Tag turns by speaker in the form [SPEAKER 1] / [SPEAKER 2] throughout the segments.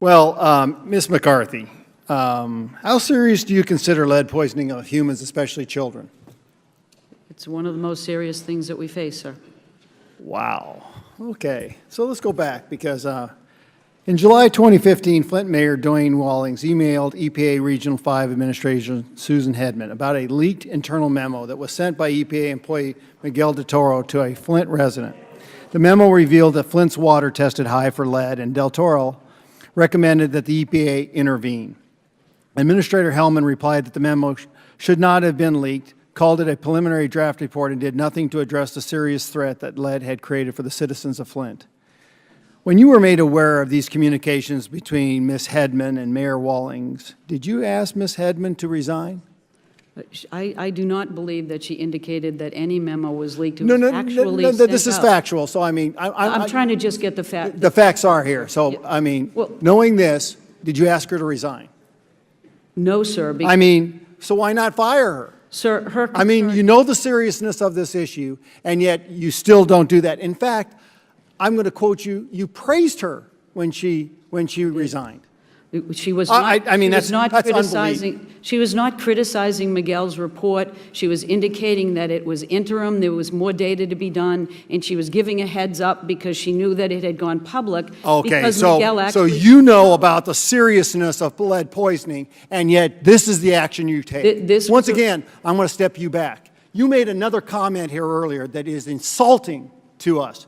[SPEAKER 1] Well, Ms. McCarthy, how serious do you consider lead poisoning of humans, especially children?
[SPEAKER 2] It's one of the most serious things that we face, sir.
[SPEAKER 1] Wow. Okay. So let's go back because in July 2015, Flint Mayor Dwayne Wallings emailed EPA Regional 5 Administrator Susan Hedman about a leaked internal memo that was sent by EPA employee Miguel de Toro to a Flint resident. The memo revealed that Flint's water tested high for lead, and Del Toro recommended that the EPA intervene. Administrator Hellman replied that the memo should not have been leaked, called it a preliminary draft report, and did nothing to address the serious threat that lead had created for the citizens of Flint. When you were made aware of these communications between Ms. Hedman and Mayor Wallings, did you ask Ms. Hedman to resign?
[SPEAKER 2] I do not believe that she indicated that any memo was leaked. It
[SPEAKER 1] No,
[SPEAKER 2] was
[SPEAKER 1] no,
[SPEAKER 2] actually
[SPEAKER 1] no,
[SPEAKER 2] sent
[SPEAKER 1] this is
[SPEAKER 2] out.
[SPEAKER 1] factual, so I mean...
[SPEAKER 2] I'm trying to just get the fact.
[SPEAKER 1] The facts are here, so
[SPEAKER 2] Yeah.
[SPEAKER 1] I mean,
[SPEAKER 2] Well-
[SPEAKER 1] knowing this, did you ask her to resign?
[SPEAKER 2] No, sir.
[SPEAKER 1] I mean, so why not fire her?
[SPEAKER 2] Sir, her
[SPEAKER 1] I mean,
[SPEAKER 2] concern-
[SPEAKER 1] you know the seriousness of this issue, and yet you still don't do that. In fact, I'm going to quote you, you praised her when she resigned.
[SPEAKER 2] She was not,
[SPEAKER 1] I mean,
[SPEAKER 2] she was not
[SPEAKER 1] that's
[SPEAKER 2] criticizing. She was not criticizing Miguel's report. She was indicating that it was interim. There was more data to be done, and she was giving a heads up because she knew that it had gone public.
[SPEAKER 1] Okay,
[SPEAKER 2] because
[SPEAKER 1] so
[SPEAKER 2] Miguel actually,
[SPEAKER 1] you know about the seriousness of lead poisoning, and yet this is the action you take. Once again, I'm going to step you back. You made another comment here earlier that is insulting to us.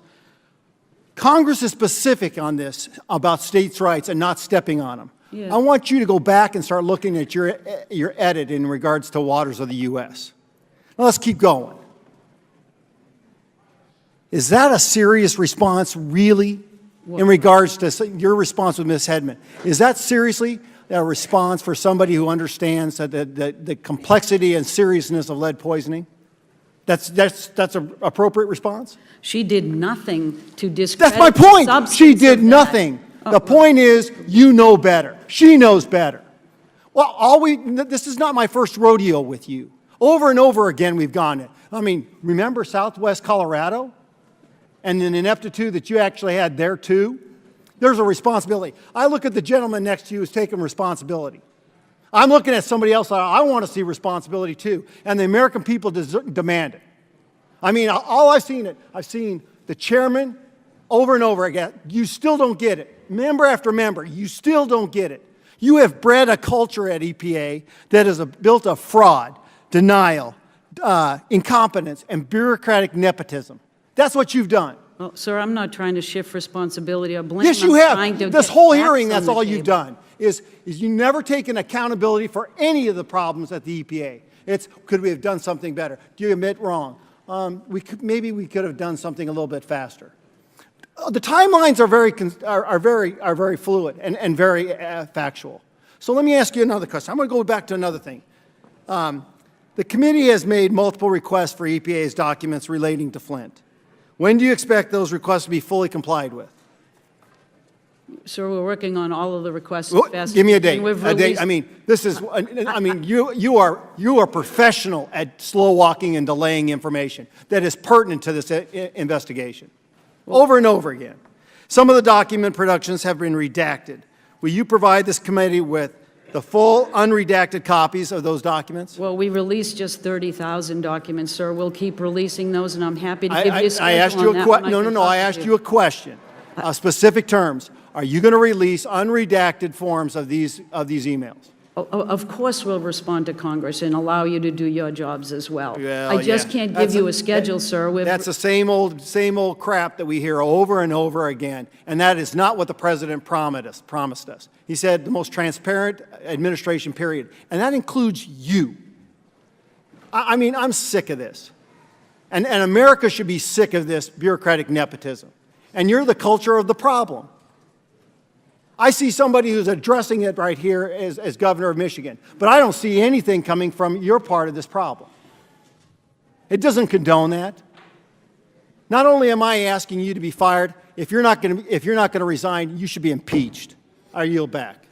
[SPEAKER 1] Congress is specific on this about states' rights and not stepping on them.
[SPEAKER 2] Yeah.
[SPEAKER 1] I want you to go back and start looking at your edit in regards to waters of the U.S. Now let's keep going. Is that a serious response, really, in regards to your response with Ms. Hedman? Is that seriously a response for somebody who understands the complexity and seriousness of lead poisoning? That's an appropriate response?
[SPEAKER 2] she did nothing to discredit
[SPEAKER 1] That's my point.
[SPEAKER 2] the substance
[SPEAKER 1] She did
[SPEAKER 2] of that.
[SPEAKER 1] nothing. The point is, you know better. She knows better. Well, this is not my first rodeo with you. Over and over again, we've gone it. I mean, remember Southwest Colorado? And the ineptitude that you actually had there, too? There's a responsibility. I look at the gentleman next to you who's taking responsibility. I'm looking at somebody else, I want to see responsibility, too. And the American people demand it. I mean, I've seen the chairman over and over again. You still don't get it. Member after member, you still don't get it. You have bred a culture at EPA that is built of fraud, denial, incompetence, and bureaucratic nepotism. That's what you've done.
[SPEAKER 2] Well, sir, I'm not trying to shift responsibility or blame.
[SPEAKER 1] Yes, you
[SPEAKER 2] I'm trying
[SPEAKER 1] have.
[SPEAKER 2] to
[SPEAKER 1] This
[SPEAKER 2] get
[SPEAKER 1] whole
[SPEAKER 2] facts
[SPEAKER 1] hearing,
[SPEAKER 2] on
[SPEAKER 1] that's
[SPEAKER 2] the
[SPEAKER 1] all you've
[SPEAKER 2] table.
[SPEAKER 1] done, is you never taken accountability for any of the problems at the EPA. It's, could we have done something better? Do you admit wrong? Maybe we could have done something a little bit faster. The timelines are very fluid and very factual. So let me ask you another question. I'm going to go back to another thing. The committee has made multiple requests for EPA's documents relating to Flint. When do you expect those requests to be fully complied with?
[SPEAKER 2] Sir, we're working on all of the requests.
[SPEAKER 1] Well,
[SPEAKER 2] as fast
[SPEAKER 1] give me a
[SPEAKER 2] as we
[SPEAKER 1] date.
[SPEAKER 2] can. We've
[SPEAKER 1] A date.
[SPEAKER 2] released-
[SPEAKER 1] I mean, this is. I mean, you are professional at slow walking and delaying information that is pertinent to this investigation. Over and over again. Some of the document productions have been redacted. Will you provide this committee with the full unredacted copies of those documents?
[SPEAKER 2] Well, we released just 30,000 documents, sir. We'll keep releasing those, and I'm happy to give you a
[SPEAKER 1] I
[SPEAKER 2] schedule
[SPEAKER 1] asked you
[SPEAKER 2] on
[SPEAKER 1] a
[SPEAKER 2] that
[SPEAKER 1] question.
[SPEAKER 2] when
[SPEAKER 1] No,
[SPEAKER 2] I
[SPEAKER 1] no,
[SPEAKER 2] can
[SPEAKER 1] no.
[SPEAKER 2] talk
[SPEAKER 1] I
[SPEAKER 2] to
[SPEAKER 1] asked you a question. Specific terms. Are you going to release unredacted forms of these emails?
[SPEAKER 2] Of course, we'll respond to Congress and allow you to do your jobs as well.
[SPEAKER 1] Well,
[SPEAKER 2] I just
[SPEAKER 1] yeah.
[SPEAKER 2] can't
[SPEAKER 1] That's
[SPEAKER 2] give you a schedule, sir.
[SPEAKER 1] That's the same old crap that we hear over and over again, and that is not what the president promised us. He said the most transparent administration period, and that includes you. I mean, I'm sick of this, and America should be sick of this bureaucratic nepotism, and you're the culture of the problem. I see somebody who's addressing it right here as governor of Michigan, but I don't see anything coming from your part of this problem. It doesn't condone that. Not only am I asking you to be fired, if you're not going to resign, you should be impeached. I yield back.